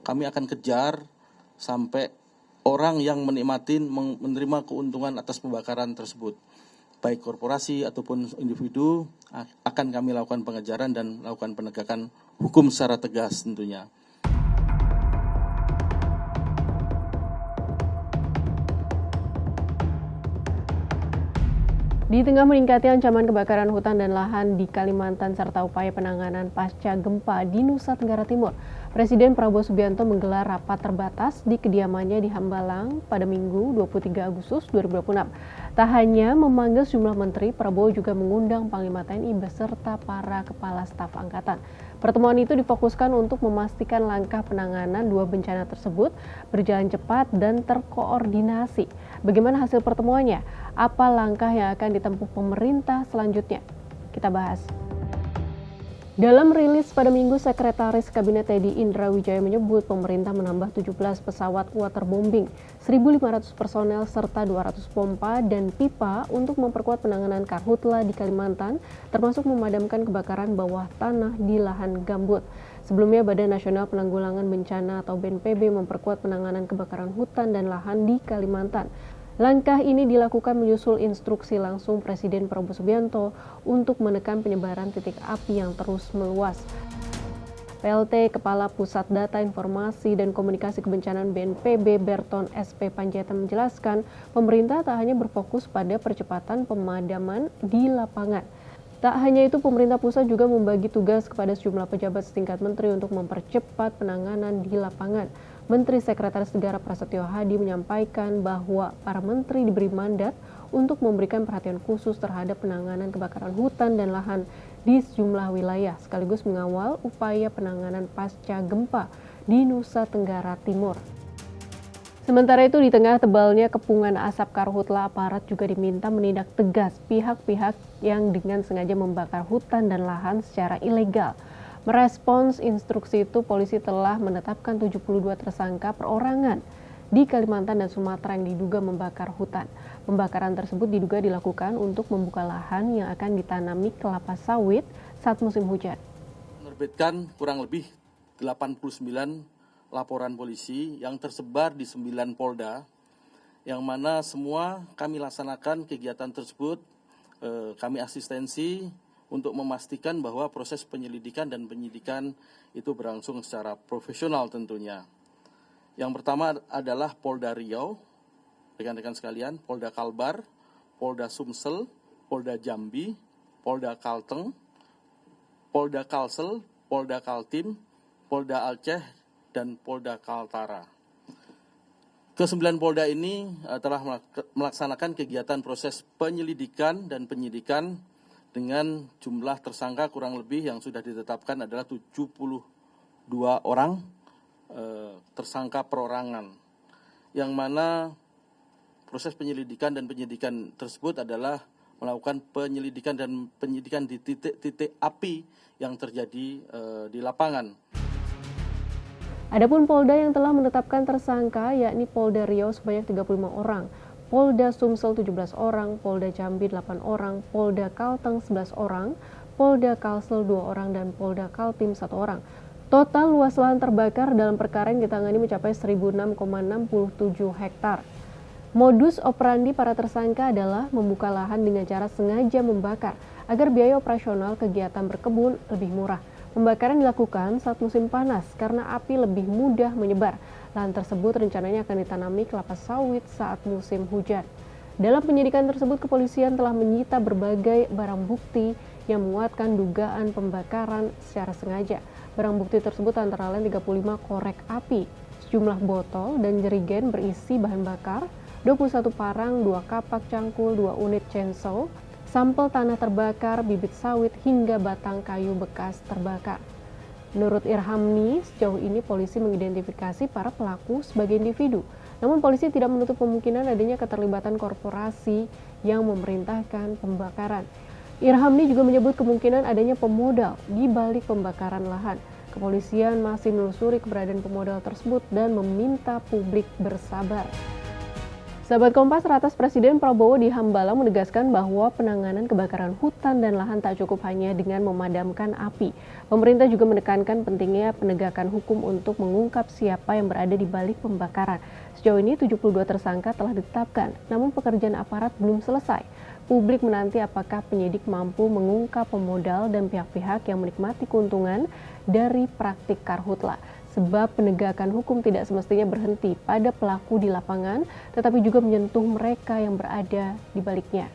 kami akan kejar sampai orang yang menerima keuntungan atas pembakaran tersebut. Baik korporasi ataupun individu akan kami lakukan pengejaran dan lakukan penegakan hukum secara tegas tentunya. Di tengah meningkatnya ancaman kebakaran hutan dan lahan di Kalimantan serta upaya penanganan pasca gempa di Nusa Tenggara Timur, Presiden Prabowo Subianto menggelar rapat terbatas di kediamannya di Hambalang pada Minggu 23 Agustus 2026. Tak hanya memanggil sejumlah menteri, Prabowo juga mengundang Panglima TNI beserta para kepala staf angkatan. Pertemuan itu difokuskan untuk memastikan langkah penanganan dua bencana tersebut berjalan cepat dan terkoordinasi. Bagaimana hasil pertemuannya? Apa langkah yang akan ditempuh pemerintah selanjutnya? Kita bahas. Dalam rilis pada Minggu, Sekretaris Kabinet Teddy Indra Wijaya menyebut pemerintah menambah 17 pesawat waterbombing, 1.500 personel serta 200 pompa dan pipa untuk memperkuat penanganan karhutla di Kalimantan, termasuk memadamkan kebakaran bawah tanah di lahan gambut. Sebelumnya, Badan Nasional Penanggulangan Bencana atau BNPB memperkuat penanganan kebakaran hutan dan lahan di Kalimantan. Langkah ini dilakukan menyusul instruksi langsung Presiden Prabowo Subianto untuk menekan penyebaran titik api yang terus meluas. PLT Kepala Pusat Data Informasi dan Komunikasi Kebencanaan BNPB Berton SP Panjaitan menjelaskan, pemerintah tak hanya berfokus pada percepatan pemadaman di lapangan. Tak hanya itu, pemerintah pusat juga membagi tugas kepada sejumlah pejabat setingkat menteri untuk mempercepat penanganan di lapangan. Menteri Sekretaris Negara Prasetyo Hadi menyampaikan bahwa para menteri diberi mandat untuk memberikan perhatian khusus terhadap penanganan kebakaran hutan dan lahan di sejumlah wilayah, sekaligus mengawal upaya penanganan pasca gempa di Nusa Tenggara Timur. Sementara itu, di tengah tebalnya kepungan asap karhutla, aparat juga diminta menindak tegas pihak-pihak yang dengan sengaja membakar hutan dan lahan secara ilegal. Merespons instruksi itu, polisi telah menetapkan 72 tersangka perorangan di Kalimantan dan Sumatera yang diduga membakar hutan. Pembakaran tersebut diduga dilakukan untuk membuka lahan yang akan ditanami kelapa sawit saat musim hujan. Menerbitkan kurang lebih 89 laporan polisi yang tersebar di 9 polda, yang mana semua kami laksanakan kegiatan tersebut, kami asistensi untuk memastikan bahwa proses penyelidikan dan penyidikan itu berlangsung secara profesional tentunya. Yang pertama adalah Polda Riau, rekan-rekan sekalian, Polda Kalbar, Polda Sumsel, Polda Jambi, Polda Kalteng, Polda Kalsel, Polda Kaltim, Polda Aceh, dan Polda Kaltara. Ke-9 Polda ini telah melaksanakan kegiatan proses penyelidikan dan penyidikan dengan jumlah tersangka kurang lebih yang sudah ditetapkan adalah 72 orang tersangka perorangan, yang mana proses penyelidikan dan penyidikan tersebut adalah melakukan penyelidikan dan penyidikan di titik-titik api yang terjadi di lapangan. Adapun Polda yang telah menetapkan tersangka yakni Polda Riau sebanyak 35 orang, Polda Sumsel 17 orang, Polda Jambi 8 orang, Polda Kalteng 11 orang, Polda Kalsel 2 orang, dan Polda Kaltim 1 orang. Total luas lahan terbakar dalam perkara yang ditangani mencapai 1.006,67 hektar. Modus operandi para tersangka adalah membuka lahan dengan cara sengaja membakar agar biaya operasional kegiatan berkebun lebih murah. Pembakaran dilakukan saat musim panas karena api lebih mudah menyebar. Lahan tersebut rencananya akan ditanami kelapa sawit saat musim hujan. Dalam penyidikan tersebut, kepolisian telah menyita berbagai barang bukti yang menguatkan dugaan pembakaran secara sengaja. Barang bukti tersebut antara lain 35 korek api, sejumlah botol dan jerigen berisi bahan bakar, 21 parang, 2 kapak cangkul, 2 unit chainsaw, sampel tanah terbakar, bibit sawit, hingga batang kayu bekas terbakar. Menurut Irhamni, sejauh ini polisi mengidentifikasi para pelaku sebagai individu. Namun polisi tidak menutup kemungkinan adanya keterlibatan korporasi yang memerintahkan pembakaran. Irhamni juga menyebut kemungkinan adanya pemodal di balik pembakaran lahan. Kepolisian masih menelusuri keberadaan pemodal tersebut dan meminta publik bersabar. Sahabat Kompas, Ratas Presiden Prabowo di Hambalang menegaskan bahwa penanganan kebakaran hutan dan lahan tak cukup hanya dengan memadamkan api. Pemerintah juga menekankan pentingnya penegakan hukum untuk mengungkap siapa yang berada di balik pembakaran. Sejauh ini 72 tersangka telah ditetapkan, namun pekerjaan aparat belum selesai. Publik menanti apakah penyidik mampu mengungkap pemodal dan pihak-pihak yang menikmati keuntungan dari praktik karhutla. Sebab penegakan hukum tidak semestinya berhenti pada pelaku di lapangan, tetapi juga menyentuh mereka yang berada di baliknya.